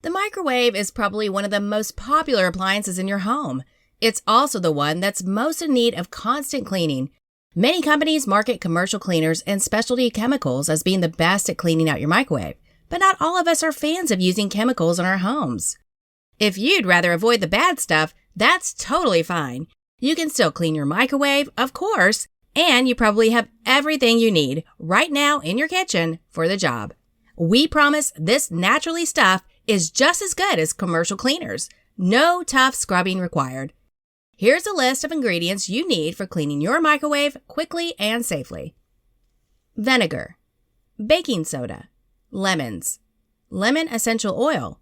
The microwave is probably one of the most popular appliances in your home. It's also the one that's most in need of constant cleaning. Many companies market commercial cleaners and specialty chemicals as being the best at cleaning out your microwave, but not all of us are fans of using chemicals in our homes. If you'd rather avoid the bad stuff, that's totally fine. You can still clean your microwave, of course, and you probably have everything you need right now in your kitchen for the job. We promise this naturally stuff is just as good as commercial cleaners. No tough scrubbing required. Here's a list of ingredients you need for cleaning your microwave quickly and safely. Vinegar, baking soda, lemons, lemon essential oil,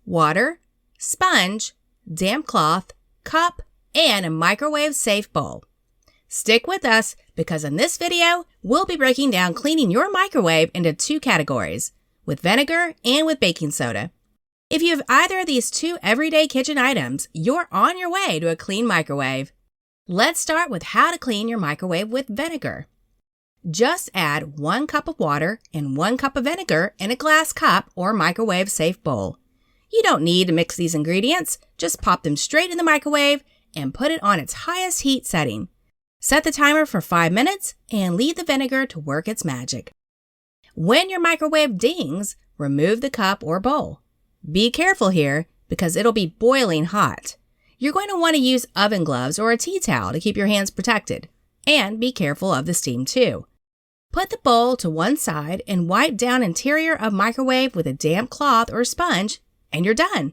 water, sponge, damp cloth, cup, and a microwave-safe bowl. Stick with us because in this video, we'll be breaking down cleaning your microwave into two categories, with vinegar and with baking soda. If you have either of these two everyday kitchen items, you're on your way to a clean microwave. Let's start with how to clean your microwave with vinegar. Just add 1 cup of water and 1 cup of vinegar in a glass cup or microwave-safe bowl. You don't need to mix these ingredients, just pop them straight in the microwave and put it on its highest heat setting. Set the timer for 5 minutes and leave the vinegar to work its magic. When your microwave dings, remove the cup or bowl. Be careful here because it'll be boiling hot. You're going to want to use oven gloves or a tea towel to keep your hands protected. And be careful of the steam too. Put the bowl to one side and wipe down interior of microwave with a damp cloth or sponge, and you're done.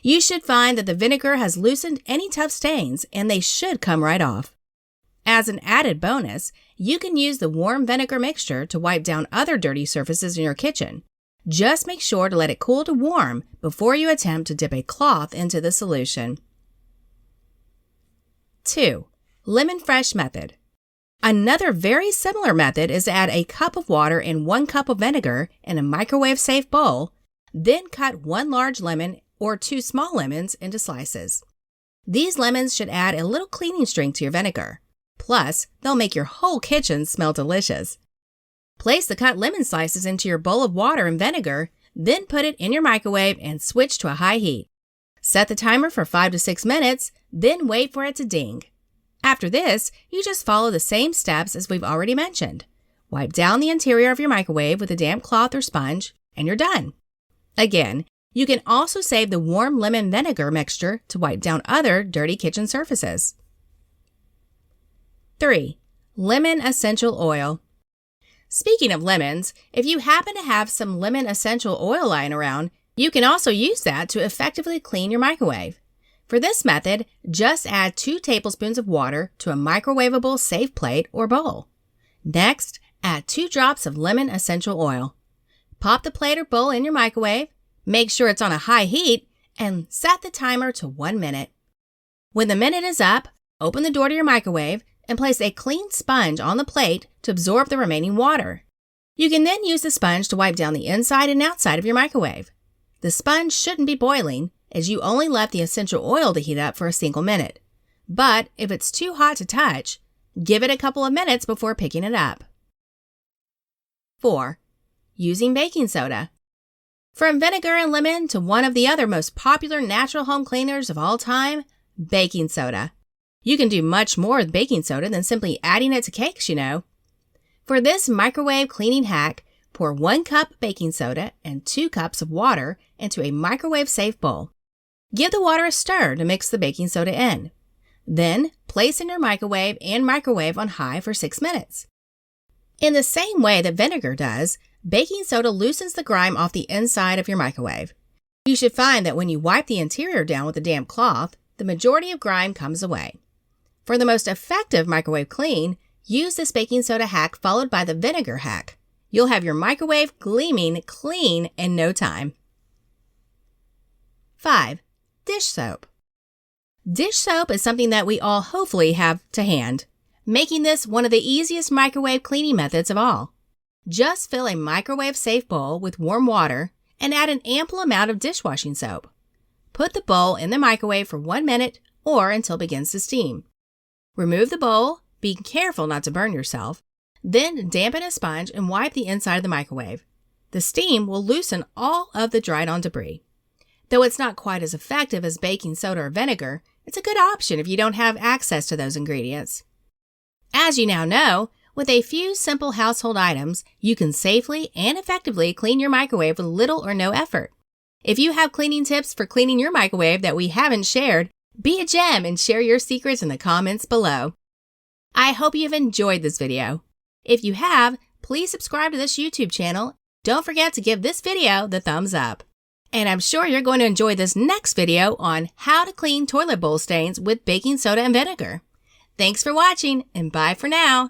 You should find that the vinegar has loosened any tough stains and they should come right off. As an added bonus, you can use the warm vinegar mixture to wipe down other dirty surfaces in your kitchen. Just make sure to let it cool to warm before you attempt to dip a cloth into the solution. 2. Lemon fresh method. Another very similar method is to add a cup of water and 1 cup of vinegar in a microwave-safe bowl, then cut 1 large lemon or 2 small lemons into slices. These lemons should add a little cleaning strength to your vinegar. Plus, they'll make your whole kitchen smell delicious. Place the cut lemon slices into your bowl of water and vinegar, then put it in your microwave and switch to a high heat. Set the timer for 5 to 6 minutes, then wait for it to ding. After this, you just follow the same steps as we've already mentioned. Wipe down the interior of your microwave with a damp cloth or sponge, and you're done. Again, you can also save the warm lemon vinegar mixture to wipe down other dirty kitchen surfaces. 3. Lemon essential oil. Speaking of lemons, if you happen to have some lemon essential oil lying around, you can also use that to effectively clean your microwave. For this method, just add 2 tablespoons of water to a microwavable safe plate or bowl. Next, add 2 drops of lemon essential oil. Pop the plate or bowl in your microwave, make sure it's on a high heat, and set the timer to 1 minute. When the minute is up, open the door to your microwave and place a clean sponge on the plate to absorb the remaining water. You can then use the sponge to wipe down the inside and outside of your microwave. The sponge shouldn't be boiling, as you only left the essential oil to heat up for a single minute. But if it's too hot to touch, give it a couple of minutes before picking it up. 4. Using baking soda. From vinegar and lemon to one of the other most popular natural home cleaners of all time, baking soda. You can do much more with baking soda than simply adding it to cakes, you know. For this microwave cleaning hack, pour 1 cup baking soda and 2 cups of water into a microwave-safe bowl. Give the water a stir to mix the baking soda in. Then, place in your microwave and microwave on high for 6 minutes. In the same way that vinegar does, baking soda loosens the grime off the inside of your microwave. You should find that when you wipe the interior down with a damp cloth, the majority of grime comes away. For the most effective microwave clean, use this baking soda hack followed by the vinegar hack. You'll have your microwave gleaming clean in no time. 5. Dish soap. Dish soap is something that we all hopefully have to hand, making this one of the easiest microwave cleaning methods of all. Just fill a microwave-safe bowl with warm water and add an ample amount of dishwashing soap. Put the bowl in the microwave for 1 minute or until it begins to steam. Remove the bowl, being careful not to burn yourself, then dampen a sponge and wipe the inside of the microwave. The steam will loosen all of the dried-on debris. Though it's not quite as effective as baking soda or vinegar, it's a good option if you don't have access to those ingredients. As you now know, with a few simple household items, you can safely and effectively clean your microwave with little or no effort. If you have cleaning tips for cleaning your microwave that we haven't shared, be a gem and share your secrets in the comments below. I hope you've enjoyed this video. If you have, please subscribe to this YouTube channel. Don't forget to give this video the thumbs up. And I'm sure you're going to enjoy this next video on how to clean toilet bowl stains with baking soda and vinegar. Thanks for watching, and bye for now.